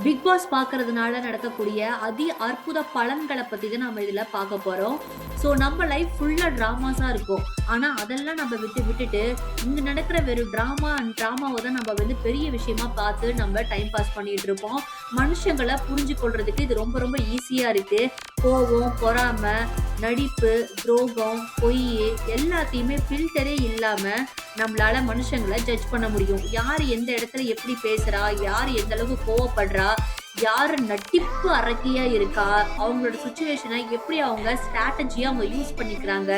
Big pass பார்க்கறதுனால நடக்கக்கூடிய அற்புத பலன்கள பத்தி தான் நம்ம இதுல பார்க்க போறோம். ஸோ நம்ம லைஃப் ஃபுல்லா டிராமாஸா இருக்கும். ஆனா அதெல்லாம் நம்ம விட்டுட்டு, இங்க நடக்கிற வெறும் டிராமா அண்ட் டிராமாவ தான் நம்ம பெரிய விஷயமா பார்த்து நம்ம டைம் பாஸ் பண்ணிட்டு இருப்போம். மனுஷங்கள புரிஞ்சு கொள்றதுக்கு இது ரொம்ப ரொம்ப ஈஸியா இருக்கு. கோவம், பொறாம, நடிப்பு, துரோகம், பொய் எல்லாத்தையுமே ஃபில்டரே இல்லாம நம்மளால மனுஷங்கள ஜட்ஜ் பண்ண முடியும். யார் எந்த இடத்துல எப்படி பேசுறா, யார் எந்த அளவுக்கு கோவப்படுறா, யாரு நட்டிப்பு அரக்கியா இருக்கா, அவங்களோட சிச்சுவேஷனை எப்படி அவங்க ஸ்ட்ராட்டஜியா அவங்க யூஸ் பண்ணிக்கிறாங்க,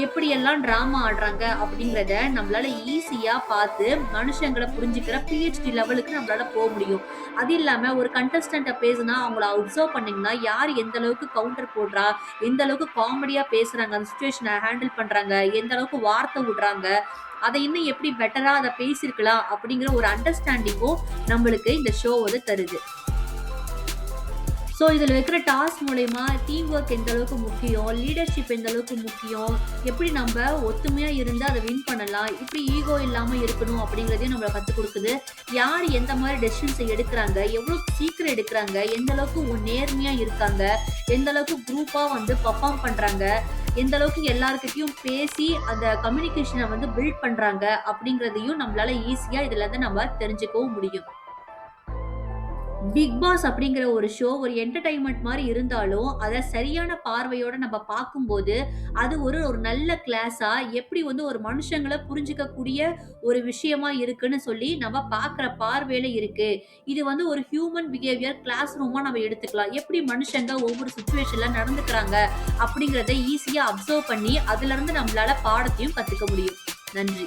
எப்படியெல்லாம் டிராமா ஆடுறாங்க அப்படிங்கிறத நம்மளால ஈஸியா பார்த்து மனுஷங்களை புரிஞ்சுக்கிற பிஹெச்டி லெவலுக்கு நம்மளால போக முடியும். அது இல்லாம ஒரு கண்டஸ்டன்ட்ட பேசுனா அவங்கள அப்சர்வ் பண்ணீங்கன்னா யார் எந்த அளவுக்கு கவுண்டர் போடுறா, எந்த அளவுக்கு காமெடியா பேசுறாங்க, அந்த சுச்சுவேஷனை ஹேண்டில் பண்றாங்க, எந்த அளவுக்கு வார்த்தை விடுறாங்க, அதை இன்னும் எப்படி பெட்டரா அதை பேசியிருக்கலாம் அப்படிங்கிற ஒரு அண்டர்ஸ்டாண்டிங்கும் நம்மளுக்கு இந்த ஷோ தருது. ஸோ இதில் வைக்கிற டாஸ்க் மூலயமா டீம் ஒர்க் எந்த அளவுக்கு முக்கியம், லீடர்ஷிப் எந்த அளவுக்கு முக்கியம், எப்படி நம்ம ஒத்துமையாக இருந்து அதை வின் பண்ணலாம், இப்படி ஈகோ இல்லாமல் இருக்கணும் அப்படிங்கிறதையும் நம்மளை கற்றுக் கொடுக்குது. யார் எந்த மாதிரி டெசிஷன்ஸை எடுக்கிறாங்க, எவ்வளோ சீக்கிரம் எடுக்கிறாங்க, எந்த அளவுக்கு நேர்மையாக இருக்காங்க, எந்த அளவுக்கு குரூப்பாக பர்ஃபார்ம் பண்ணுறாங்க, எந்த அளவுக்கு எல்லாருக்கிட்டையும் பேசி அந்த கம்யூனிகேஷனை பில்ட் பண்ணுறாங்க அப்படிங்கிறதையும் நம்மளால ஈஸியாக இதுலேருந்து நம்ம தெரிஞ்சுக்கவும் முடியும். பிக் பாஸ் அப்படிங்கிற ஒரு ஷோ ஒரு என்டர்டைன்மெண்ட் மாதிரி இருந்தாலும், அத சரியான பார்வையோட நம்ம பார்க்கும்போது, அது ஒரு ஒரு நல்ல கிளாஸா எப்படி ஒரு மனுஷங்கள புரிஞ்சுக்கக்கூடிய ஒரு விஷயமா இருக்குன்னு சொல்லி நம்ம பார்க்குற பார்வையில இருக்கு. இது ஒரு ஹியூமன் பிஹேவியர் கிளாஸ் ரூமா நம்ம எடுத்துக்கலாம். எப்படி மனுஷங்க ஒவ்வொரு சிச்சுவேஷன்ல நடந்துக்கிறாங்க அப்படிங்கிறத ஈஸியா அப்சர்வ் பண்ணி, அதிலிருந்து நம்மளால பாடத்தையும் கத்துக்க முடியும். நன்றி.